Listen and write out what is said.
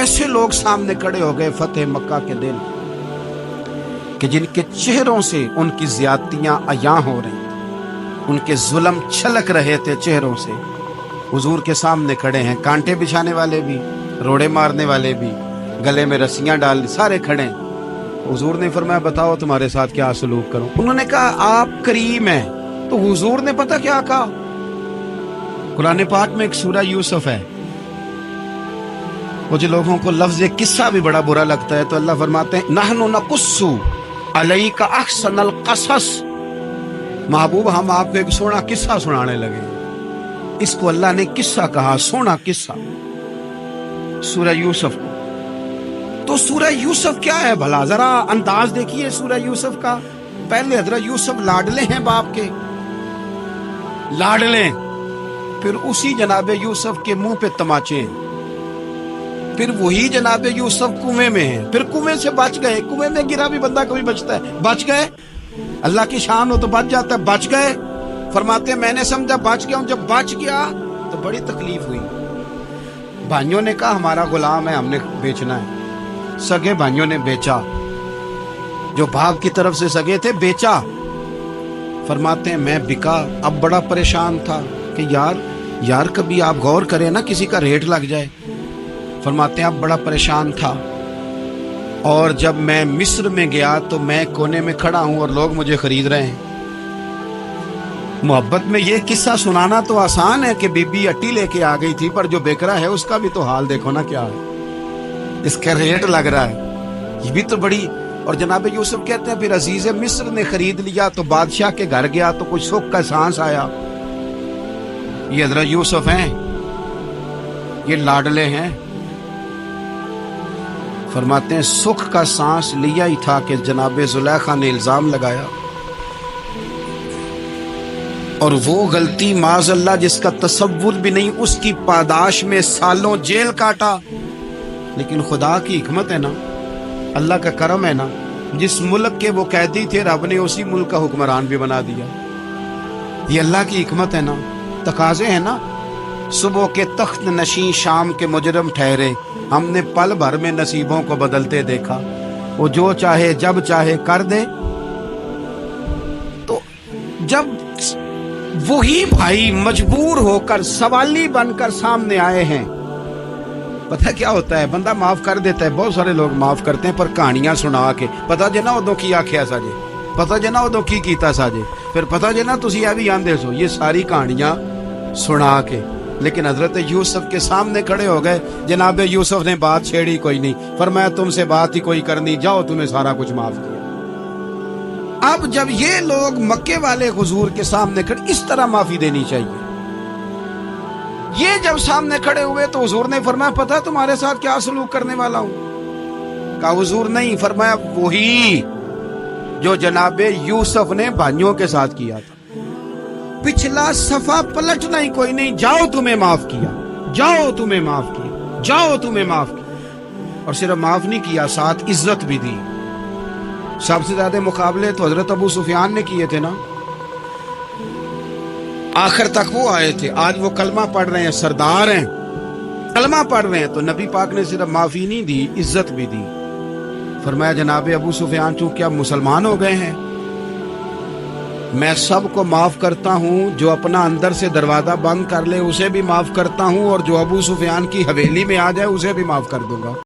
ایسے لوگ سامنے کھڑے ہو گئے فتح مکہ کے دن کہ جن کے چہروں سے ان کی زیادتیاں عیاں ہو رہی تھیں، ان کے ظلم چھلک رہے تھے چہروں سے۔ حضور کے سامنے کھڑے ہیں، کانٹے بچھانے والے بھی، روڑے مارنے والے بھی، گلے میں رسیاں ڈال سارے کھڑے ہیں۔ حضور نے فرمایا بتاؤ تمہارے ساتھ کیا سلوک کروں؟ انہوں نے کہا آپ کریم ہیں۔ تو حضور نے پتہ کیا کہا؟ قرآن پاک میں ایک سورہ یوسف ہے، کچھ لوگوں کو لفظ قصہ بھی بڑا برا لگتا ہے، تو اللہ فرماتے ہیں نحن نقص علیک احسن القصص، محبوب ہم آپ کو ایک سونا قصہ سنانے لگے۔ اس کو اللہ نے قصہ کہا، سونا قصہ، سورہ یوسف کو۔ تو سورہ یوسف کیا ہے بھلا؟ ذرا انداز دیکھیے سورہ یوسف کا۔ پہلے حضرت یوسف لاڈلے ہیں باپ کے، لاڈلے، پھر اسی جناب یوسف کے منہ پہ تماچے ہیں، پھر وہی جناب یوسف کنویں میں ہیں، پھر کنویں سے بچ گئے۔ کنویں میں گرا بھی بندہ کبھی بچتا ہے، بچ گئے، اللہ کی شان ہو تو بچ جاتا ہے، بچ گئے۔ فرماتے ہیں میں نے سمجھا بچ گیا ہوں، جب بچ گیا تو بڑی تکلیف ہوئی۔ بھائیوں نے کہا ہمارا غلام ہے، ہم نے بیچنا ہے۔ سگے بھائیوں نے بیچا، جو باپ کی طرف سے سگے تھے بیچا۔ فرماتے ہیں میں بکا، اب بڑا پریشان تھا کہ یار کبھی آپ غور کریں نا، کسی کا ریٹ لگ جائے۔ فرماتے ہیں اب بڑا پریشان تھا، اور جب میں مصر میں گیا تو میں کونے میں کھڑا ہوں اور لوگ مجھے خرید رہے ہیں۔ محبت میں یہ قصہ سنانا تو آسان ہے کہ بی بی اٹی لے کے آ گئی تھی، پر جو بیکرا ہے اس کا بھی تو حال دیکھو نا کیا ہے، اس کا ریٹ لگ رہا ہے، یہ بھی تو بڑی۔ اور جناب یوسف کہتے ہیں پھر عزیز مصر نے خرید لیا تو بادشاہ کے گھر گیا تو کچھ سکھ کا سانس آیا۔ یہ حضرت یوسف ہیں، یہ لاڈلے ہیں۔ فرماتے ہیں سکھ کا سانس لیا ہی تھا کہ جناب زلیخا نے الزام لگایا، اور وہ غلطی معاذ اللہ جس کا تصور بھی نہیں، اس کی پاداش میں سالوں جیل کاٹا۔ لیکن خدا کی حکمت ہے نا، اللہ کا کرم ہے نا، جس ملک کے وہ قیدی تھے رب نے اسی ملک کا حکمران بھی بنا دیا۔ یہ اللہ کی حکمت ہے نا، تقاضے ہیں نا۔ صبح کے تخت نشین شام کے مجرم ٹھہرے، ہم نے پل بھر میں نصیبوں کو بدلتے دیکھا، وہ جو چاہے جب چاہے کر دے۔ تو جب وہی بھائی مجبور ہو کر سوالی بن کر سامنے آئے ہیں، پتہ کیا ہوتا ہے، بندہ معاف کر دیتا ہے، بہت سارے لوگ معاف کرتے ہیں، پر کہانیاں سنا کے پتہ جنا ادو کی آکھیا ساجے، پتہ جنا ادو کی کیتا ساجے، پھر پتہ جنا تسی اے بھی آندے سو، یہ ساری کہانیاں سنا کے۔ لیکن حضرت یوسف کے سامنے کھڑے ہو گئے، جناب یوسف نے بات چھیڑی کوئی نہیں، فرمایا تم سے بات ہی کوئی کرنی، جاؤ تمہیں سارا کچھ معاف کیا۔ اب جب یہ لوگ مکے والے حضور کے سامنے کھڑے، اس طرح معافی دینی چاہیے۔ یہ جب سامنے کھڑے ہوئے تو حضور نے فرمایا پتہ تمہارے ساتھ کیا سلوک کرنے والا ہوں؟ کہا حضور نہیں۔ فرمایا وہی جو جناب یوسف نے بھائیوں کے ساتھ کیا تھا، پچھلا صفحہ پلٹنا ہی کوئی نہیں، جاؤ تمہیں معاف کیا، جاؤ تمہیں معاف کیا، جاؤ تمہیں معاف کیا۔ اور صرف معاف نہیں کیا، ساتھ عزت بھی دی۔ سب سے زیادہ مقابلے تو حضرت ابو سفیان نے کیے تھے نا، آخر تک وہ آئے تھے، آج وہ کلمہ پڑھ رہے ہیں، سردار ہیں، کلمہ پڑھ رہے ہیں، تو نبی پاک نے صرف معافی نہیں دی، عزت بھی دی۔ فرمایا جناب ابو سفیان چونکہ اب مسلمان ہو گئے ہیں، میں سب کو معاف کرتا ہوں، جو اپنا اندر سے دروازہ بند کر لے اسے بھی معاف کرتا ہوں، اور جو ابو سفیان کی حویلی میں آ جائے اسے بھی معاف کر دوں گا۔